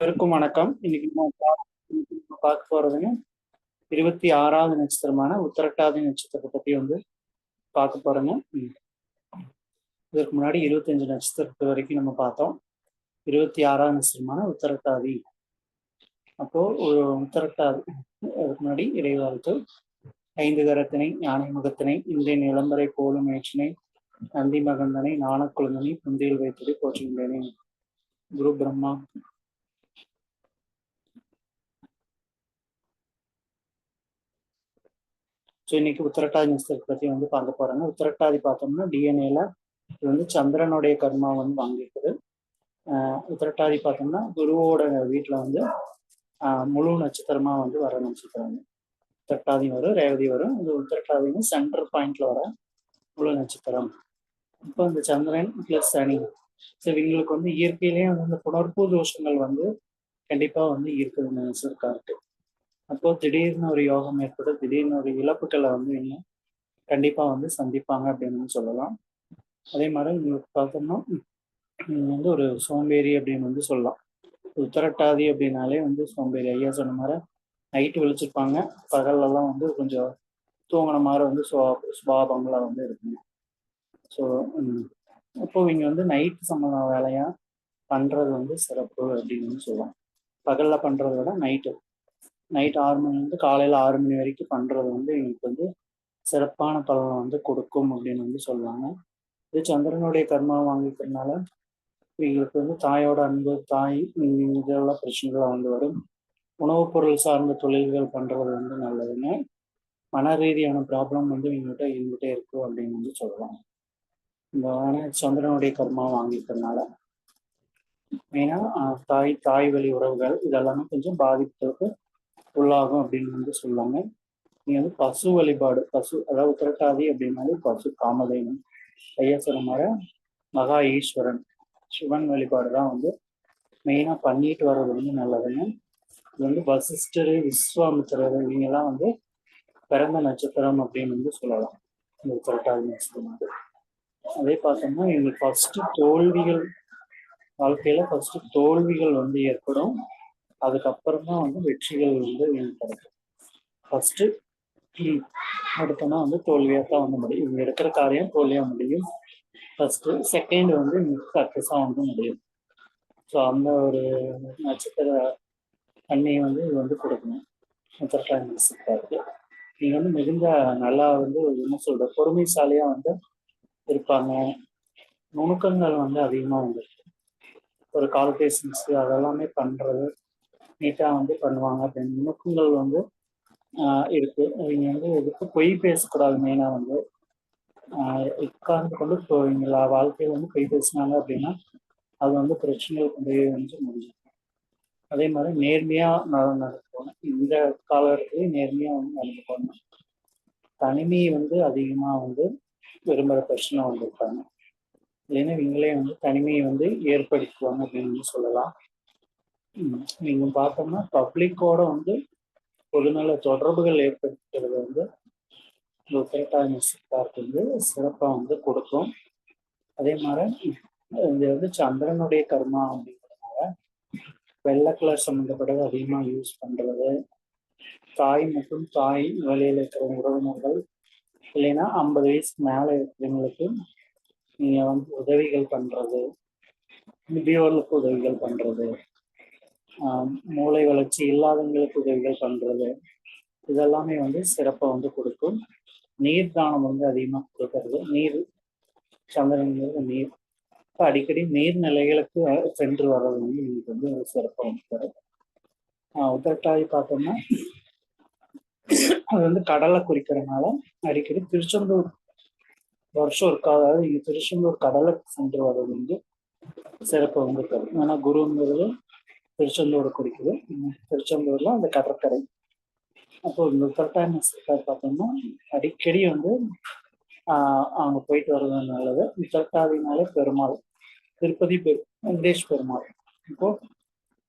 அனைவருக்கும் வணக்கம். இன்னைக்கு நம்ம பார்க்க போறதுங்க 26வது நட்சத்திரமான உத்திரட்டாதி நட்சத்திரத்தை பத்தி பார்க்க போறோங்க. இதற்கு முன்னாடி 25 நட்சத்திரத்து வரைக்கும் நம்ம பார்த்தோம். 26வது நட்சத்திரமான உத்திரட்டாதி. அப்போ ஒரு உத்திரட்டாதி அதுக்கு முன்னாடி இறைவாழ்த்து. 5 கரத்தினை யானை முகத்தினை இந்திய நிலம்பரை போலும் மேற்றினை நந்தி மகந்தனை நாணக்குழந்தனை புந்தியில் வைத்ததை போற்றுகின்றேனே. குரு பிரம்மா இன்னைக்கு உத்திரட்டாதி நட்சத்திரத்தை பத்தி பார்க்க போறாங்க. உத்திரட்டாதி பார்த்தோம்னா டிஎன்ஏல இது சந்திரனுடைய கர்மா வாங்கியிருக்குது. உத்திரட்டாதி பார்த்தோம்னா குருவோட வீட்டுல முழு நட்சத்திரமா வர நட்சத்திரம். உத்திரட்டாதி வரும், ரேவதி வரும். இது உத்திரட்டாதி சென்டர் பாயிண்ட்ல வர முழு நட்சத்திரம். இப்போ இந்த சந்திரன் பிளஸ் சனி இவங்களுக்கு இயற்கையிலேயே இந்த புணர்ப்பு தோஷங்கள் கண்டிப்பா இருக்குது இந்த நட்சத்திரக்காருக்கு. அப்போ திடீர்னு ஒரு யோகம் ஏற்பட்டு திடீர்னு ஒரு இழப்புகளை இன்னும் கண்டிப்பா சந்திப்பாங்க அப்படின்னு சொல்லலாம். அதே மாதிரி உங்களுக்கு பார்த்தோம்னா ஒரு சோம்பேறி அப்படின்னு சொல்லலாம். உத்திரட்டாதி அப்படின்னாலே சோம்பேறி. ஐயா சொன்ன மாதிரி நைட்டு விழிச்சிருப்பாங்க, பகல்லலாம் கொஞ்சம் தூங்கின மாதிரி சுபாவங்களா இருக்குங்க. ஸோ இப்போ இவங்க நைட்டு சம்பந்தமான வேலையா பண்றது சிறப்பு அப்படின்னு சொல்லலாம். பகல்ல பண்றதை விட நைட்டு 6 மணிலேருந்து காலையில் 6 மணி வரைக்கும் பண்ணுறது எங்களுக்கு சிறப்பான பலனை கொடுக்கும் அப்படின்னு சொல்லுவாங்க. இது சந்திரனுடைய கர்மா வாங்கிக்கிறதுனால எங்களுக்கு தாயோட அன்பு, தாய் இதெல்லாம் பிரச்சனைகள் வரும். உணவுப் பொருள் சார்ந்த தொழில்கள் பண்ணுறது நல்லதுங்க. மன ரீதியான ப்ராப்ளம் இவங்ககிட்ட இருந்துகிட்டே இருக்கும் அப்படின்னு சொல்லலாம். இந்த சந்திரனுடைய கர்மா வாங்கிக்கிறதுனால மெயினாக தாய் வழி உறவுகள் இதெல்லாமே கொஞ்சம் பாதிப்புக்கு உள்ளாகும் அப்படின்னு சொல்லுவாங்க. நீங்க பசு வழிபாடு, பசு அதாவது உத்திரட்டாதி அப்படின்னாலே பசு காமதேனு. ஐயா சொன்ன மாதிரி மகா ஈஸ்வரன் சிவன் வழிபாடு தான் மெயினா பண்ணிட்டு வர்றது நல்லதுங்க. இது வசிஷ்டர், விஸ்வாமித்திரர் இவங்கெல்லாம் பிறந்த நட்சத்திரம் அப்படின்னு சொல்லலாம் இந்த உத்திரட்டாதி நட்சத்திரம். அதே பார்த்தோம்னா எங்களுக்கு தோல்விகள் வாழ்க்கையில தோல்விகள் ஏற்படும். அதுக்கப்புறம் தான் வெற்றிகள் கிடைக்கும். ஃபர்ஸ்ட் அடுத்தனா தோல்வியாக முடியும். இவங்க எடுக்கிற காரியம் தோல்வியாக முடியும். ஃபர்ஸ்ட் செகண்ட் சக்சஸாக முடியும். ஸோ அந்த ஒரு நட்சத்திர தன்மையை இது கொடுக்கணும் உத்திரட்டாதி நட்சத்திரத்துக்கு. நீங்க மிகுந்த நல்லா என்ன சொல்ற பொறுமைசாலியா இருப்பாங்க. நுணுக்கங்கள் அதிகமாக வந்துருக்கு. ஒரு கால்குலேஷன்ஸ் அதெல்லாமே பண்றது நீட்டா பண்ணுவாங்க. அப்படின்னு நுணுக்கங்கள் இருக்கு. இவங்க எதுக்கு பொய் பேசக்கூடாது. மெயினா உட்கார்ந்து கொண்டு இவங்கள வாழ்க்கையில பொய் பேசினாங்க அப்படின்னா அது பிரச்சனைகள் கொண்டு முடியும். அதே மாதிரி நேர்மையா நடக்கணும். இந்த காலகட்டத்திலேயே நேர்மையா நடந்து போகணும். தனிமை அதிகமா விரும்புகிற பிரச்சனை இருக்காங்க. இல்லைன்னா இவங்களே தனிமையை ஏற்படுத்துவாங்க அப்படின்னு சொல்லலாம். நீங்க பார்த்தோம்னா பப்ளிக்கோட பொதுநல தொடர்புகள் ஏற்படுத்துறது உத்திரட்டாதி நட்சத்திரத்துக்கு சிறப்பாக கொடுக்கும். அதே மாதிரி இது சந்திரனுடைய கர்மா அப்படிங்கிறதுனால வெள்ளை கலர் சம்மந்தப்பட்டது அதிகமாக யூஸ் பண்றது, தாய் மற்றும் தாய் வழியில் இருக்கிற உறவினர்கள் இல்லைன்னா 50 வயசுக்கு மேலே இருக்கிறவங்களுக்கு நீங்க உதவிகள் பண்றது, முதியோர்களுக்கு உதவிகள் பண்றது, மூளை வளர்ச்சி இல்லாதவங்களுக்கு உதவிகள் பண்றது இதெல்லாமே சிறப்பை கொடுக்கும். நீர் தானம் அதிகமாக கொடுக்கறது. நீர் சந்திரன் நீர் அடிக்கடி நீர்நிலைகளுக்கு சென்று வர்றது இன்னைக்கு சிறப்பாக தரும். உத்திரட்டாதி பார்த்தோம்னா அது கடலை குறிக்கிறதுனால அடிக்கடி திருச்செந்தூர் வருஷம் இருக்காது. இங்க திருச்செந்தூர் கடலை சென்று வர்றது சிறப்பு தரும். ஏன்னா குருங்கிறது திருச்செந்தூரை குறிக்குது. திருச்செந்தூர்ல அந்த கடற்கரை. அப்போ இந்த உத்திரட்டாதி நட்சத்திரத்தை பார்த்தோம்னா அடிக்கடி அவங்க போயிட்டு வர்றது நல்லது. உத்திரட்டாதினாலே பெருமாள் திருப்பதி வெங்கடேஷ் பெருமாள். இப்போ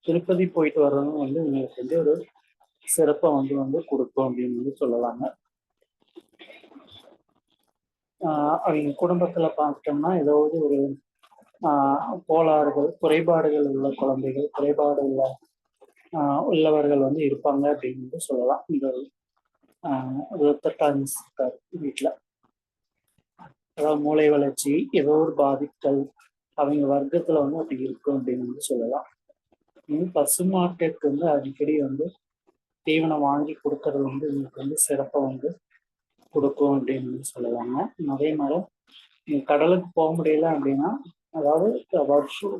திருப்பதி போயிட்டு வர்றதும் உங்களுக்கு ஒரு சிறப்பை கொடுக்கும் அப்படின்னு சொல்லலாங்க. அவங்க குடும்பத்துல பார்த்தோம்னா ஏதாவது ஒரு கோளாறுகள், குறைபாடுகள் உள்ள குழந்தைகள், குறைபாடு உள்ளவர்கள் வந்து இருப்பாங்க அப்படின்னு சொல்லலாம். இந்த உத்திரட்டாதி வீட்டில் அதாவது மூளை வளர்ச்சி ஏதோ ஒரு பாதித்தல் அவங்க வர்க்கத்துல வந்து அப்படி இருக்கும் அப்படின்னு சொல்லலாம். பசுமாட்டுக்கு வந்து அடிக்கடி வந்து தீவனம் வாங்கி கொடுக்கறது வந்து உங்களுக்கு வந்து சிறப்பை வந்து கொடுக்கும் அப்படின்னு சொல்லலாங்க. அதே மாதிரி நீங்க கடலுக்கு போக முடியல அப்படின்னா, அதாவது வருஷம்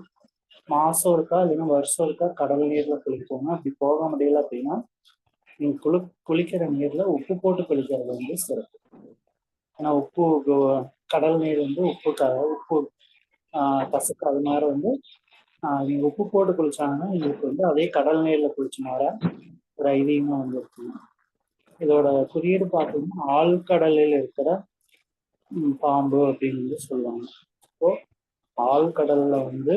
மாசம் இருக்கா இல்லைன்னா வருஷம் இருக்கா கடல் நீர்ல குளிப்போங்க. அப்படி போக முடியல அப்படின்னா நீங்க குளிக்கிற நீர்ல உப்பு போட்டு குளிக்கிறது வந்து சிறப்பு. ஏன்னா கடல் நீர் வந்து உப்பு கசக்கு. அது மாதிரி வந்து நீங்க உப்பு போட்டு குளிச்சாங்கன்னா உங்களுக்கு வந்து அதே கடல் நீர்ல குளிச்ச மாதிரி ஒரு ஐதீகமா வந்து இருக்குங்க. இதோட குறியீடு பார்த்தீங்கன்னா ஆழ்கடலில் இருக்கிற பாம்பு அப்படின்னு சொல்லுவாங்க. இப்போ ஆழ்கடல்ல வந்து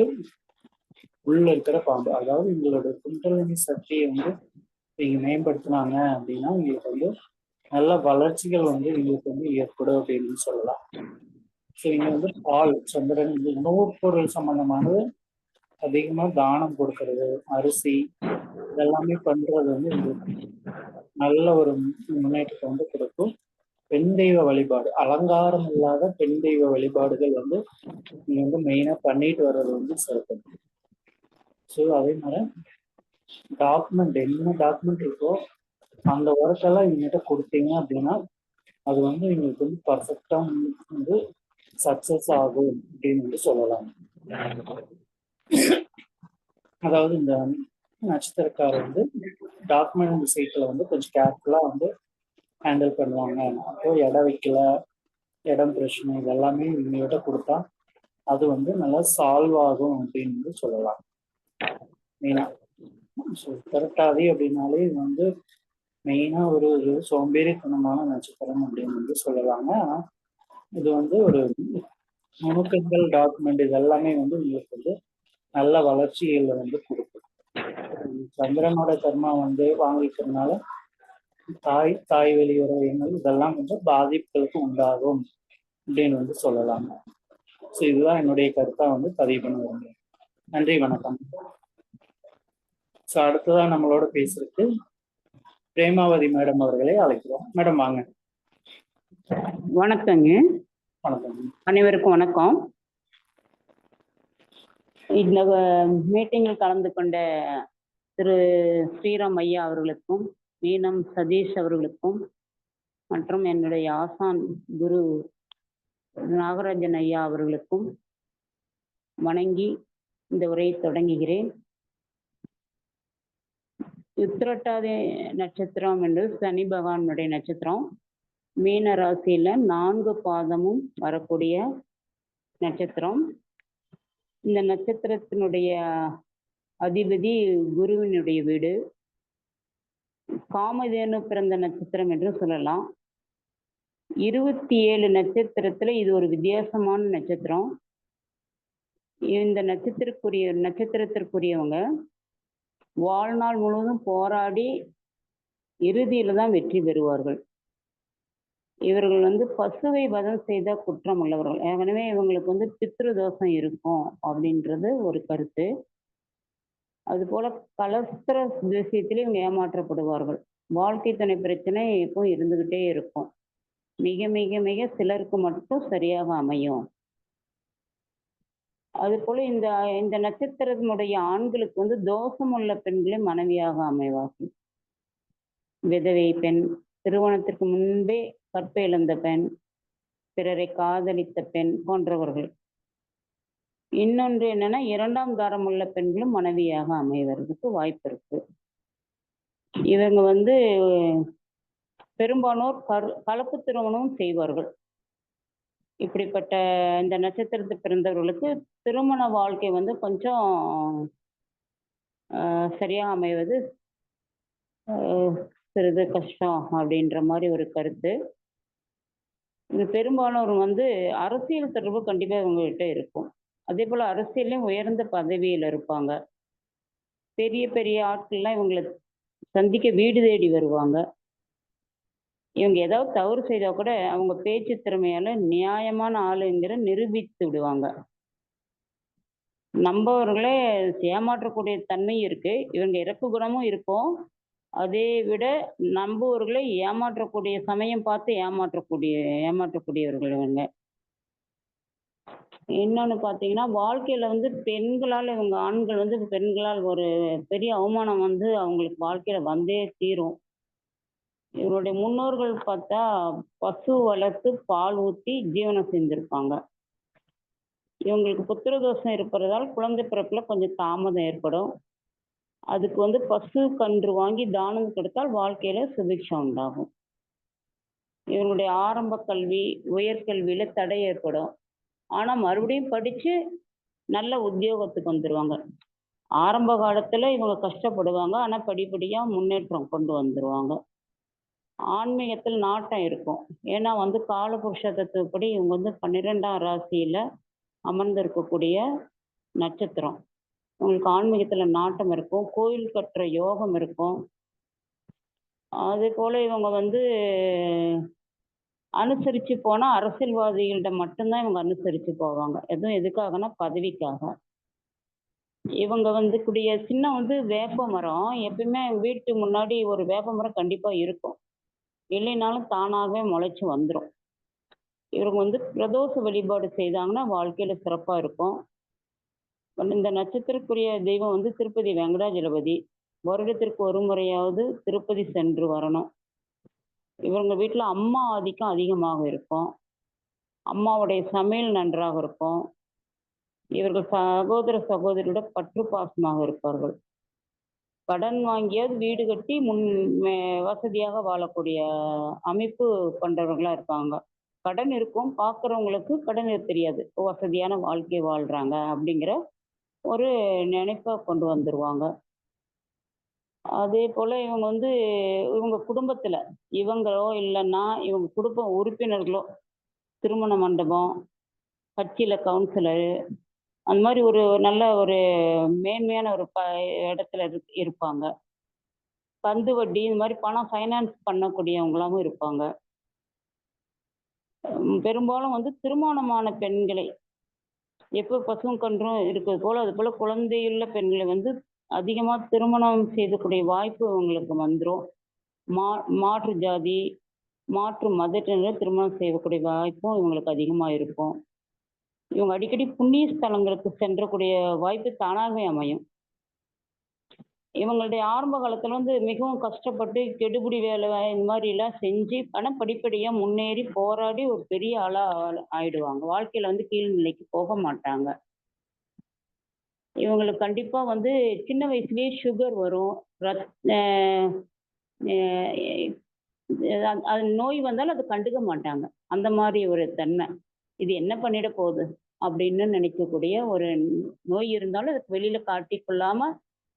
உள்ள இருக்கிற பாம்பு, அதாவது உங்களோட குண்டலினி சக்தியை வந்து நீங்க மேம்படுத்தினாங்க அப்படின்னா உங்களுக்கு வந்து நல்ல வளர்ச்சிகள் வந்து உங்களுக்கு வந்து ஏற்படும் அப்படின்னு சொல்லலாம். ஸோ இங்க வந்து பால், சந்திரன், உணவுப் பொருள் சம்பந்தமானது அதிகமா தானம் கொடுக்கறது, அரிசி இதெல்லாமே பண்றது வந்து உங்களுக்கு நல்ல ஒரு முன்னேற்றத்தை வந்து கொடுக்கும். பெண் தெய்வ வழிபாடு, அலங்காரம் இல்லாத பெண் தெய்வ வழிபாடுகள் வந்து நீங்க வந்து மெயினா பண்ணிட்டு வர்றது வந்து சிறப்பு. ஸோ அதே மாதிரி டாக்குமெண்ட், என்ன டாக்குமெண்ட் இருக்கோ அந்த ஒர்க்கெல்லாம் இவங்ககிட்ட கொடுத்தீங்க அப்படின்னா அது வந்து எங்களுக்கு வந்து பர்ஃபெக்டா வந்து சக்சஸ் ஆகும் அப்படின்னு வந்து சொல்லலாம். அதாவது இந்த நட்சத்திரக்காரர் வந்து டாக்குமெண்ட் விஷயத்துல வந்து கொஞ்சம் கேர்ஃபுல்லா வந்து ஹேண்டில் பண்ணுவாங்க. அப்போ இடம் வைக்கல, இடம் பிரச்சனை இதெல்லாமே இவங்ககிட்ட கொடுத்தா அது வந்து நல்லா சால்வ் ஆகும் அப்படின்னு வந்து சொல்லலாம். மெயினா உத்திரட்டாதி அப்படின்னாலே இது வந்து மெயினா ஒரு சோம்பேறித்தனமான நட்சத்திரம் அப்படின்னு வந்து சொல்லலாங்க. ஆனா இது வந்து ஒரு நுணுக்கங்கள், டாக்குமெண்ட் இதெல்லாமே வந்து உங்களுக்கு வந்து நல்ல வளர்ச்சிகளை வந்து கொடுக்கும். சந்திரனோட கர்மா வந்து வாங்கிக்கிறதுனால தாய் வழி உறவினர்கள் இதெல்லாம் வந்து பாதிப்புகளுக்கு உண்டாகும் அப்படின்னு வந்து சொல்லலாங்க. ஸோ இதுதான் என்னுடைய கருத்தா வந்து பதிவு பண்ண விரும்புகிறேன். நன்றி, வணக்கம். ஸோ அடுத்ததான் நம்மளோட பேசுறதுக்கு பிரேமாவதி மேடம் அவர்களை அழைக்கிறோம். மேடம் வாங்க. வணக்கங்க. வணக்கம். அனைவருக்கும் வணக்கம். இந்த மீட்டிங்கில் கலந்து கொண்ட திரு ஸ்ரீராம் ஐயா அவர்களுக்கும், மீனம் சதீஷ் அவர்களுக்கும், மற்றும் என்னுடைய ஆசான் குரு நாகராஜன் ஐயா அவர்களுக்கும் வணங்கி இந்த உரையை தொடங்குகிறேன். உத்திரட்டாதி நட்சத்திரம் என்று சனி பகவானுடைய நட்சத்திரம். மீன ராசியில 4 பாதமும் வரக்கூடிய நட்சத்திரம். இந்த நட்சத்திரத்தினுடைய அதிபதி குருவினுடைய வீடு. காமதேனு பிறந்த நட்சத்திரம் என்று சொல்லலாம். 27 நட்சத்திரத்துல இது ஒரு வித்தியாசமான நட்சத்திரம். இந்த நட்சத்திரத்திற்குரியவங்க வாழ்நாள் முழுவதும் போராடி இறுதியில தான் வெற்றி பெறுவார்கள். இவர்கள் வந்து பசுவை வதம் செய்த குற்றம் உள்ளவர்கள். எனவே இவங்களுக்கு வந்து பித்ரு தோஷம் இருக்கும் அப்படின்றது ஒரு கருத்து. அது போல கலஸ்திர விஷயத்திலே இவங்க ஏமாற்றப்படுவார்கள். வாழ்க்கை துணை பிரச்சனை இப்போ இருந்துகிட்டே இருக்கும். மிக மிக மிக சிலருக்கு மட்டும் சரியாக அமையும். அது போல இந்த நட்சத்திரத்தினுடைய ஆண்களுக்கு வந்து தோஷமுள்ள பெண்களே மனைவியாக அமைவார்கள். விதவை பெண், திருமணத்திற்கு முன்பே கற்பை இழந்த பெண், பிறரை காதலித்த பெண் போன்றவர்கள். இன்னொன்று என்னன்னா 2ஆம் தாரம் உள்ள பெண்களும் மனைவியாக அமைவதற்கு வாய்ப்பு இருக்கு. இவங்க வந்து பெரும்பாலோர் கலப்பு திருமணமும் செய்வார்கள். இப்படிப்பட்ட இந்த நட்சத்திரத்தை பிறந்தவர்களுக்கு திருமண வாழ்க்கை வந்து கொஞ்சம் சரியாக அமைவது சிறிது கஷ்டம் அப்படின்ற மாதிரி ஒரு கருத்து. இது பெரும்பாலானோர் வந்து அரசியல் தொடர்பு கண்டிப்பா இவங்ககிட்ட இருக்கும். அதே போல அரசியலையும் உயர்ந்த பதவியில் இருப்பாங்க. பெரிய பெரிய ஆட்கள்லாம் இவங்களை சந்திக்க வீடு தேடி வருவாங்க. இவங்க ஏதாவது தவறு செய்தா கூட அவங்க பேச்சு திறமையால நியாயமான ஆளுங்கிற நிரூபித்து விடுவாங்க. நம்பவர்களே ஏமாற்றக்கூடிய தன்மை இருக்கு. இவங்க இறக்க குணமும் இருக்கும். அதை விட நம்புவர்களை ஏமாற்றக்கூடிய சமயம் பார்த்து ஏமாற்றக்கூடியவர்கள் இவங்க. இன்னொன்னு பார்த்தீங்கன்னா, வாழ்க்கையில வந்து பெண்களால் இவங்க ஆண்கள் வந்து பெண்களால் ஒரு பெரிய அவமானம் வந்து அவங்களுக்கு வாழ்க்கையில வந்தே தீரும். இவருடைய முன்னோர்கள் பார்த்தா, பசு வளர்த்து பால் ஊத்தி ஜீவனம் செஞ்சிருப்பாங்க. இவங்களுக்கு புத்திர தோஷம் இருப்பதால் குழந்தை பிறப்புல கொஞ்சம் தாமதம் ஏற்படும். அதுக்கு வந்து பசு கன்று வாங்கி தானம் கொடுத்தால் வாழ்க்கையில சுபிக்ஷம் உண்டாகும். இவங்களுடைய ஆரம்ப கல்வி, உயர்கல்வியில தடை ஏற்படும். ஆனா மறுபடியும் படிச்சு நல்ல உத்தியோகத்துக்கு வந்துருவாங்க. ஆரம்ப காலத்துல இவங்க கஷ்டப்படுவாங்க. ஆனா படிப்படியா முன்னேற்றம் கொண்டு வந்துருவாங்க. ஆன்மீகத்தில் நாட்டம் இருக்கும். ஏன்னா வந்து காலபுருஷ தத்துவப்படி இவங்க வந்து 12ஆம் ராசியில அமர்ந்திருக்கக்கூடிய நட்சத்திரம். உங்களுக்கு ஆன்மீகத்துல நாட்டம் இருக்கும். கோயில் கட்டுற யோகம் இருக்கும். அதே போல இவங்க வந்து அனுசரிச்சு போனா அரசியல்வாதிகள்கிட்ட மட்டும்தான் இவங்க அனுசரிச்சு போவாங்க. எதுவும் எதுக்காகன்னா பதவிக்காக. இவங்க வந்து சின்னம் வந்து வேப்ப மரம். எப்பயுமே வீட்டு முன்னாடி ஒரு வேப்ப மரம் கண்டிப்பா இருக்கும். இல்லைனாலும் தானாகவே முளைச்சு வந்துரும். இவங்க வந்து பிரதோஷ வழிபாடு செய்தாங்கன்னா வாழ்க்கையில சிறப்பா இருக்கும். இந்த நட்சத்திரக்குரிய தெய்வம் வந்து திருப்பதி வெங்கடாஜலபதி. வருடத்திற்கு ஒரு முறையாவது திருப்பதி சென்று வரணும். இவங்க வீட்டுல அம்மா ஆதிக்கம் அதிகமாக இருக்கும். அம்மாவுடைய சமையல் நன்றாக இருக்கும். இவர்கள் சகோதர சகோதரியோட பற்று பாசமாக இருப்பார்கள். கடன் வாங்கியாவது வீடு கட்டி வசதியாக வாழக்கூடிய அமைப்பு கொண்டவர்களா இருப்பாங்க. கடன் இருக்கும், பார்க்குறவங்களுக்கு கடன் தெரியாது, வசதியான வாழ்க்கை வாழ்றாங்க அப்படிங்கிற ஒரு நினைப்பை கொண்டு வந்துருவாங்க. அதே போல இவங்க வந்து இவங்க குடும்பத்துல இவங்களோ இல்லைன்னா இவங்க குடும்ப உறுப்பினர்களோ திருமண மண்டபம், கட்சியில கவுன்சிலரு, அந்த மாதிரி ஒரு நல்ல ஒரு மேன்மையான ஒரு இடத்துல இருப்பாங்க. கந்து வட்டி இந்த மாதிரி பணம் ஃபைனான்ஸ் பண்ணக்கூடியவங்களாவும் இருப்பாங்க. பெரும்பாலும் வந்து திருமணமான பெண்களை எப்போ பசும் கன்றும் இருக்கிறது போல அது போல குழந்தையுள்ள பெண்களை வந்து அதிகமா திருமணம் செய்யக்கூடிய வாய்ப்பு உங்களுக்கு வந்துடும். மாற்று ஜாதி, மாற்று மதத்தினரை திருமணம் செய்யக்கூடிய வாய்ப்பும் இவங்களுக்கு அதிகமா இருக்கும். இவங்க அடிக்கடி புண்ணிய ஸ்தலங்களுக்கு சென்றக்கூடிய வாய்ப்பு தானாகவே அமையும். இவங்களுடைய ஆரம்ப காலத்துல வந்து மிகவும் கஷ்டப்பட்டு கெடுபிடி வேலை இந்த மாதிரி எல்லாம் செஞ்சு ஆனால் படிப்படியா முன்னேறி போராடி ஒரு பெரிய ஆளா ஆயிடுவாங்க. வாழ்க்கையில வந்து கீழ்நிலைக்கு போக மாட்டாங்க. இவங்களுக்கு கண்டிப்பா வந்து சின்ன வயசுலயே சுகர் வரும். அது நோய் வந்தாலும் அதை கண்டுக்க மாட்டாங்க. அந்த மாதிரி ஒரு தன்மை. இது என்ன பண்ணிட போகுது அப்படின்னு நினைக்கக்கூடிய ஒரு நோய் இருந்தாலும் அதுக்கு வெளியில காட்டிக்கொள்ளாம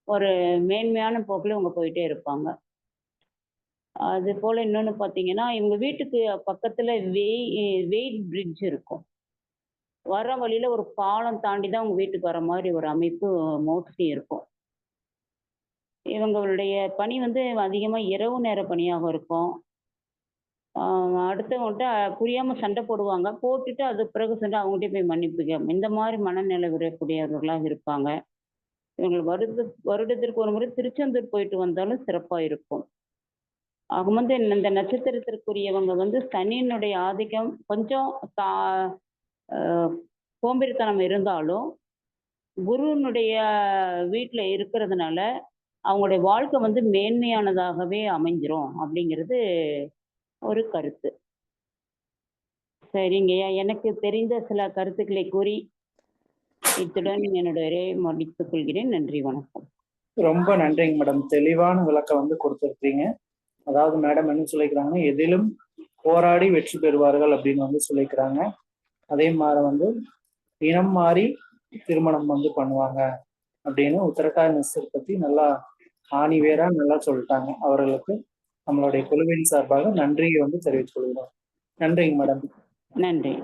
ஒரு மேன்மையான போக்கில் இவங்க போயிட்டே இருப்பாங்க. அது போல இன்னொன்னு பார்த்தீங்கன்னா, இவங்க வீட்டுக்கு பக்கத்துல வெயிட் பிரிட்ஜ் இருக்கும். வர வழியில ஒரு பாலம் தாண்டி தான் உங்க வீட்டுக்கு வர மாதிரி ஒரு அமைப்பு மோஸ்ட்லி இருக்கும். இவங்களுடைய பணி வந்து அதிகமா இரவு நேர பணியாக இருக்கும். அடுத்தவங்கள்ட்ட புரியாம சண்டை போடுவாங்க. போட்டுட்டு அது பிறகு சென்று அவங்ககிட்ட போய் மன்னிப்பு இந்த மாதிரி மனநிலை விடக்கூடியவர்களாக இருப்பாங்க. இவங்க வருடத்திற்கு ஒரு முறை திருச்செந்தூர் போயிட்டு வந்தாலும் சிறப்பா இருக்கும். ஆக வந்து இந்த நட்சத்திரத்திற்குரியவங்க வந்து சனியினுடைய ஆதிக்கம் கொஞ்சம் சோம்பேறித்தனம் இருந்தாலும் குருவினுடைய வீட்டுல இருக்கிறதுனால அவங்களுடைய வாழ்க்கை வந்து மேன்மையானதாகவே அமைஞ்சிரும் அப்படிங்கிறது ஒரு கருத்து. சரிங்கய்யா, எனக்கு தெரிந்த சில கருத்துக்களை கூறி இத்துடன் என்னுடைய உரையை முடித்துக் கொள்கிறேன். நன்றி, வணக்கம். ரொம்ப நன்றிங்க மேடம். தெளிவான விளக்கம் வந்து கொடுத்துருக்கீங்க. அதாவது மேடம் என்ன சொல்லிக்கிறாங்கன்னா, எதிலும் போராடி வெற்றி பெறுவார்கள் அப்படின்னு வந்து சொல்லிக்கிறாங்க. அதே மாதிரி வந்து இனம் மாறி திருமணம் வந்து பண்ணுவாங்க அப்படின்னு உத்தரட்டாதி நட்சத்திரத்தை பத்தி நல்லா ஆணிவேரா நல்லா சொல்லிட்டாங்க. அவர்களுக்கு நம்மளுடைய குழுவின் சார்பாக நன்றியை வந்து தெரிவித்துக் கொள்கிறோம். நன்றிங்க மேடம். நன்றி.